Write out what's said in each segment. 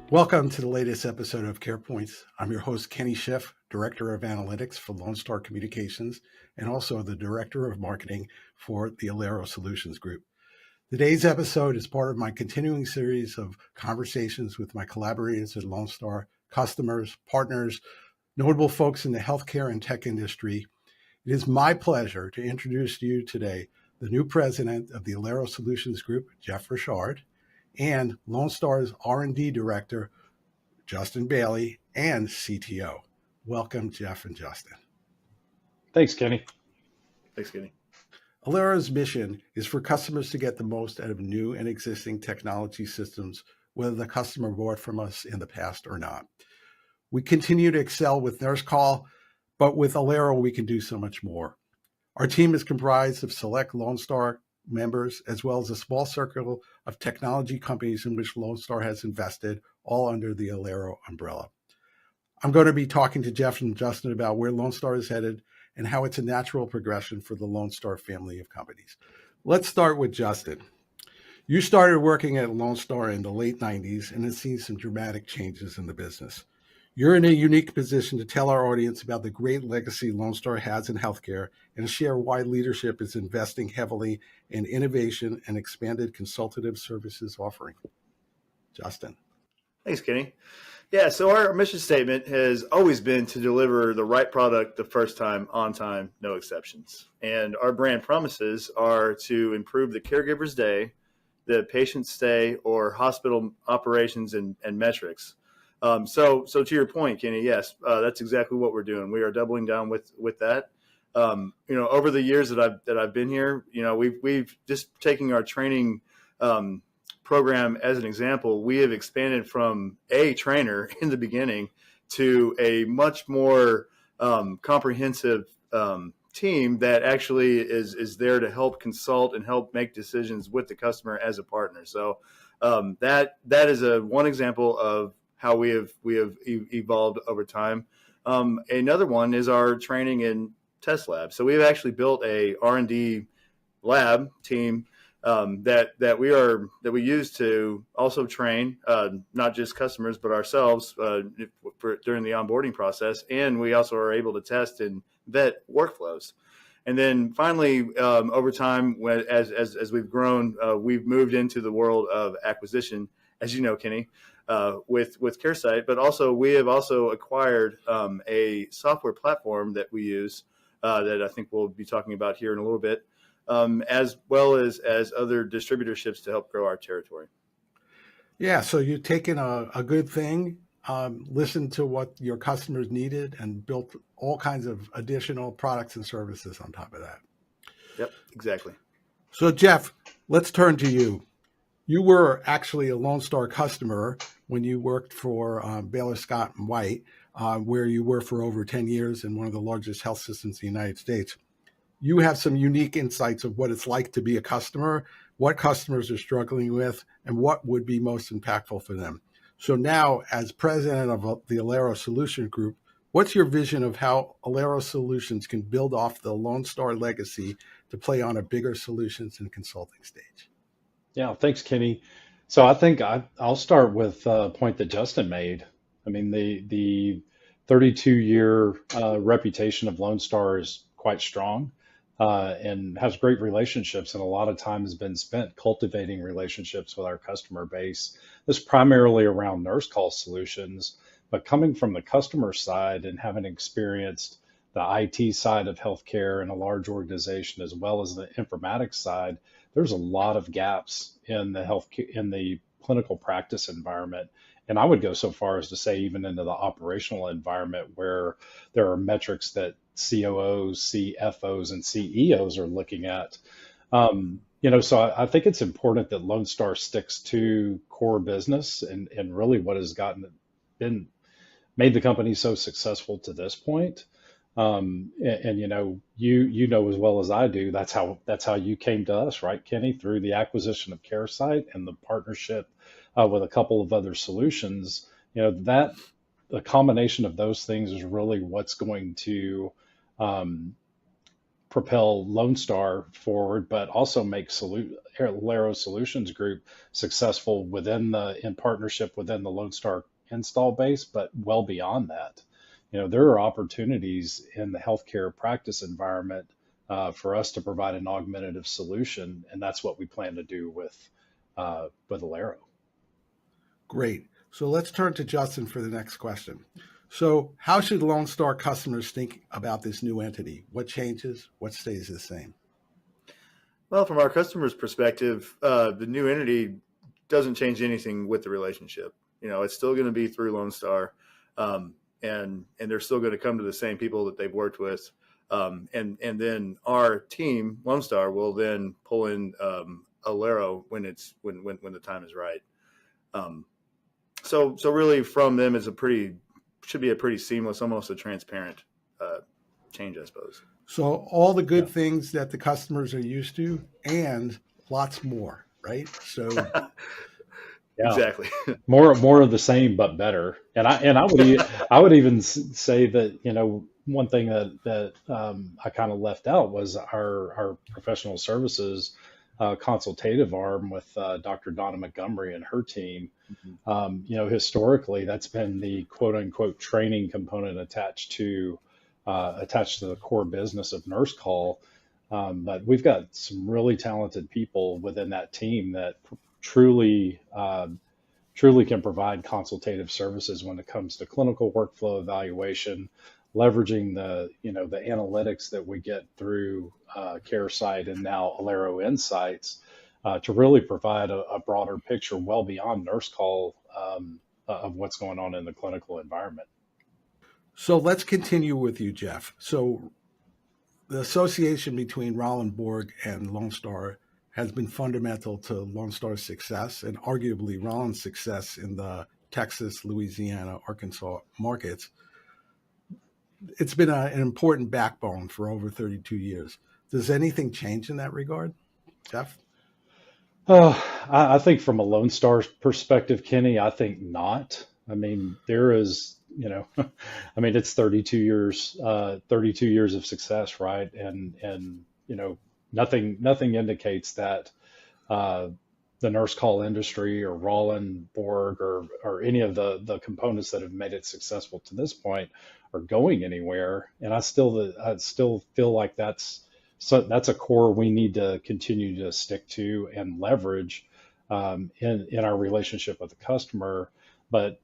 Welcome to the latest episode of CarePoints. I'm your host, Kenny Schiff, Director of Analytics for Lone Star Communications, and also the Director of Marketing for the Alairo Solutions Group. Today's episode is part of my continuing series of conversations with my collaborators at Lone Star, customers, partners, notable folks in the healthcare and tech industry. It is my pleasure to introduce to you today the new president of the Alairo Solutions Group, Jeff Richard, and Lone Star's R&D Director, Justin Bailey, and CTO. Welcome, Jeff and Justin. Thanks, Kenny. Thanks, Kenny. Alairo's mission is for customers to get the most out of new and existing technology systems, whether the customer bought from us in the past or not. We continue to excel with Nurse Call, but with Alairo, we can do so much more. Our team is comprised of select Lone Star members, as well as a small circle of technology companies in which Lone Star has invested, all under the Alairo umbrella. I'm going to be talking to Jeff and Justin about where Lone Star is headed and how it's a natural progression for the Lone Star family of companies. Let's start with Justin. You started working at Lone Star in the late 90s and have seen some dramatic changes in the business. You're in a unique position to tell our audience about the great legacy Lone Star has in healthcare and share why leadership is investing heavily in innovation and expanded consultative services offering. Justin. Thanks, Kenny. Yeah, so our mission statement has always been to deliver the right product the first time, on time, no exceptions. And our brand promises are to improve the caregiver's day, the patient's stay, or hospital operations and metrics. So to your point, Kenny, yes, that's exactly what we're doing. We are doubling down with that. Over the years that I've been here, we've just taking our training program as an example. We have expanded from a trainer in the beginning to a much more comprehensive team that actually is there to help consult and help make decisions with the customer as a partner. So that is one example of how we have evolved over time. Another one is our training in test lab. So we've actually built a R&D lab team that we use to also train not just customers but ourselves during the onboarding process, and we also are able to test and vet workflows. And then finally, over time, as we've grown, we've moved into the world of acquisition, as you know, Kenny. With CareSight, but also we have also acquired a software platform that we use that I think we'll be talking about here in a little bit, as well as other distributorships to help grow our territory. Yeah, so you've taken a good thing, listened to what your customers needed, and built all kinds of additional products and services on top of that. Yep, exactly. So Jeff, let's turn to you. You were actually a Lone Star customer when you worked for Baylor Scott & White, where you were for over 10 years in one of the largest health systems in the United States. You have some unique insights of what it's like to be a customer, what customers are struggling with, and what would be most impactful for them. So now, as president of the Alairo Solutions Group, what's your vision of how Alairo Solutions can build off the Lone Star legacy to play on a bigger solutions and consulting stage? Yeah, thanks, Kenny. So I think I'll start with a point that Justin made. I mean, the 32-year reputation of Lone Star is quite strong and has great relationships, and a lot of time has been spent cultivating relationships with our customer base. This is primarily around nurse call solutions, but coming from the customer side and having experienced the IT side of healthcare in a large organization, as well as the informatics side, there's a lot of gaps in the clinical practice environment. And I would go so far as to say even into the operational environment, where there are metrics that COOs, CFOs, and CEOs are looking at. So I think it's important that Lone Star sticks to core business and really what has made the company so successful to this point. You know as well as I do, that's how you came to us, right, Kenny, through the acquisition of CareSight and the partnership with a couple of other solutions. That the combination of those things is really what's going to propel Lone Star forward, but also make Alairo Solutions Group successful in partnership within the Lone Star install base, but well beyond that. There are opportunities in the healthcare practice environment for us to provide an augmentative solution, and that's what we plan to do with Alairo. Great. So let's turn to Justin for the next question. So how should Lone Star customers think about this new entity? What changes? What stays the same? Well, from our customer's perspective, the new entity doesn't change anything with the relationship. It's still going to be through Lone Star, and they're still going to come to the same people that they've worked with. And then our team, Lone Star, will then pull in Alairo when the time is right. So really from them should be a pretty seamless, almost a transparent change, I suppose. So all the good things that the customers are used to and lots more, right? So Yeah. Exactly. More of the same, but better. And I would even say that, one thing that I kind of left out was our professional services consultative arm with Dr. Donna Montgomery and her team. Historically, that's been the quote unquote training component attached to the core business of Nurse Call. But we've got some really talented people within that team that truly can provide consultative services when it comes to clinical workflow evaluation, leveraging the analytics that we get through CareSight and now Alairo Insights to really provide a broader picture well beyond Nurse Call of what's going on in the clinical environment. So let's continue with you, Jeff. So the association between Roland Borg and Lone Star has been fundamental to Lone Star's success and arguably Roland's success in the Texas, Louisiana, Arkansas markets. It's been an important backbone for over 32 years. Does anything change in that regard, Jeff? I think from a Lone Star perspective, Kenny, I think not. I mean, there is, it's 32 years of success, right? And nothing indicates that the Nurse Call industry or Roland Borg or any of the components that have made it successful to this point are going anywhere. And I still feel like that's a core we need to continue to stick to and leverage in our relationship with the customer. But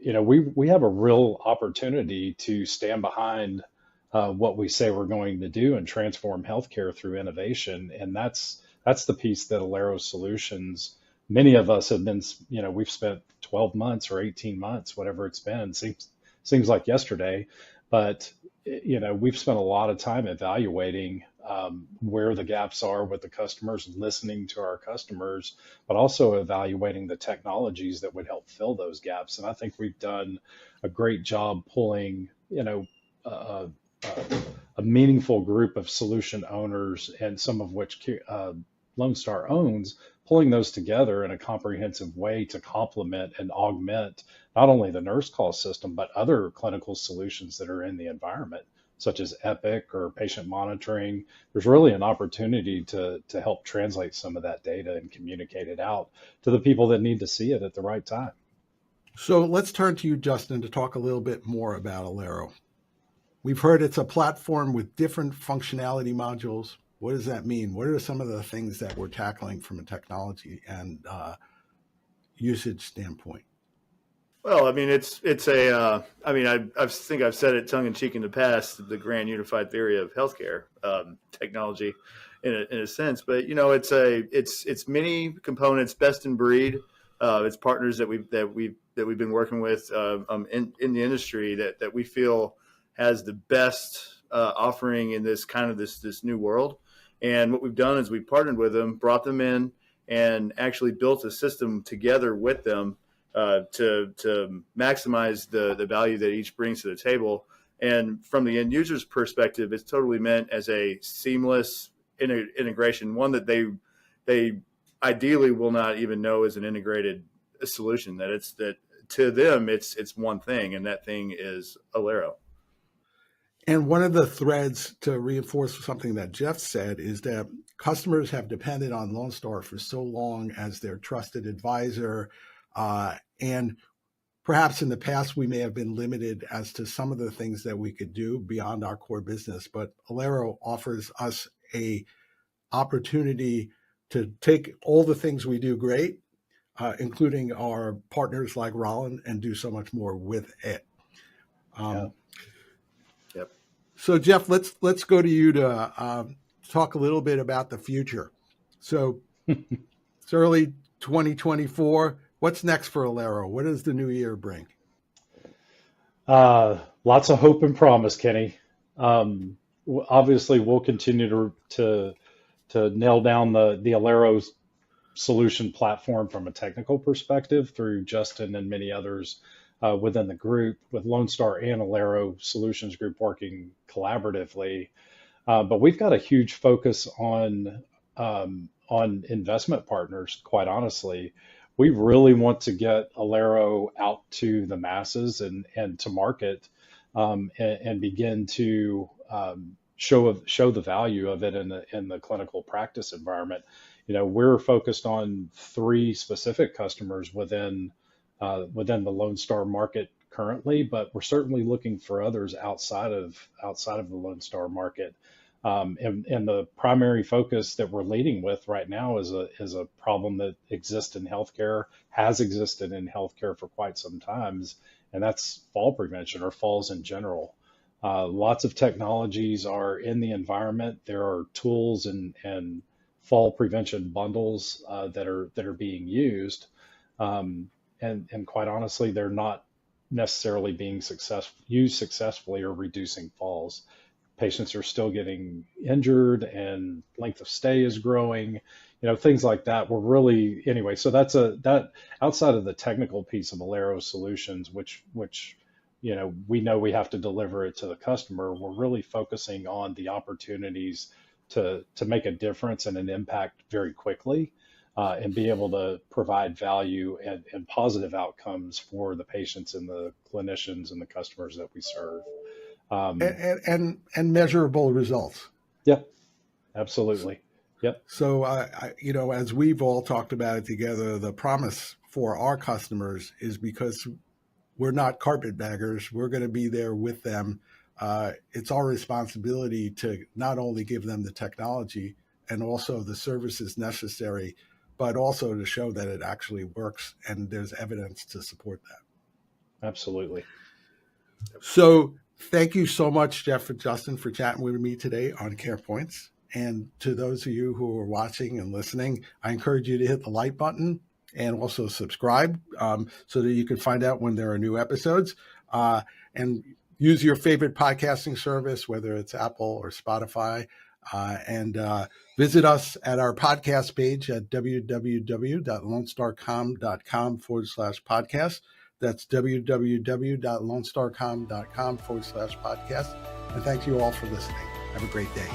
we have a real opportunity to stand behind what we say we're going to do and transform healthcare through innovation, and that's the piece that Alairo Solutions. Many of us have been, we've spent 12 months or 18 months, whatever it's been. Seems like yesterday, but we've spent a lot of time evaluating where the gaps are with the customers, listening to our customers, but also evaluating the technologies that would help fill those gaps. And I think we've done a great job pulling, a meaningful group of solution owners, and some of which Lone Star owns, pulling those together in a comprehensive way to complement and augment not only the Nurse Call system, but other clinical solutions that are in the environment, such as Epic or patient monitoring. There's really an opportunity to help translate some of that data and communicate it out to the people that need to see it at the right time. So let's turn to you, Justin, to talk a little bit more about Alairo. We've heard it's a platform with different functionality modules. What does that mean? What are some of the things that we're tackling from a technology and usage standpoint? Well, I mean, I think I've said it tongue in cheek in the past, the grand unified theory of healthcare technology in a sense, but it's many components, best in breed. It's partners that we've been working with in the industry that we feel has the best offering in this new world. And what we've done is we've partnered with them, brought them in, and actually built a system together with them to maximize the value that each brings to the table. And from the end user's perspective, it's totally meant as a seamless integration, one that they ideally will not even know is an integrated solution. That to them it's one thing, and that thing is Alairo. And one of the threads, to reinforce something that Jeff said, is that customers have depended on Lone Star for so long as their trusted advisor. And perhaps in the past, we may have been limited as to some of the things that we could do beyond our core business. But Alairo offers us a opportunity to take all the things we do great, including our partners like Rollin, and do so much more with it. Yep. So Jeff, let's go to you to talk a little bit about the future. So it's early 2024. What's next for Alairo? What does the new year bring? Lots of hope and promise, Kenny. Obviously, we'll continue to nail down the Alairo solution platform from a technical perspective through Justin and many others within the group, with Lone Star and Alairo Solutions Group working collaboratively. But we've got a huge focus on investment partners. Quite honestly, we really want to get Alairo out to the masses and to market, and begin to show the value of it in the clinical practice environment. We're focused on 3 specific customers within the Lone Star market currently, but we're certainly looking for others outside of the Lone Star market. And the primary focus that we're leading with right now is a problem that exists in healthcare, has existed in healthcare for quite some times, and that's fall prevention, or falls in general. Lots of technologies are in the environment. There are tools and fall prevention bundles that are being used, and quite honestly, they're not necessarily being used successfully or reducing falls. Patients are still getting injured, and length of stay is growing, things like that. Anyway, so that outside of the technical piece of Alairo Solutions, which we know we have to deliver it to the customer. We're really focusing on the opportunities to make a difference and an impact very quickly, and be able to provide value and positive outcomes for the patients and the clinicians and the customers that we serve. And measurable results. Yep, absolutely. Yep. So, as we've all talked about it together, the promise for our customers is, because we're not carpetbaggers, we're going to be there with them. It's our responsibility to not only give them the technology and also the services necessary, but also to show that it actually works and there's evidence to support that. Absolutely. So thank you so much, Jeff and Justin, for chatting with me today on CarePoints. And to those of you who are watching and listening, I encourage you to hit the like button and also subscribe, so that you can find out when there are new episodes. And use your favorite podcasting service, whether it's Apple or Spotify. And visit us at our podcast page at www.lonestarcom.com/podcast. That's www.lonestarcom.com/podcast. And thank you all for listening. Have a great day.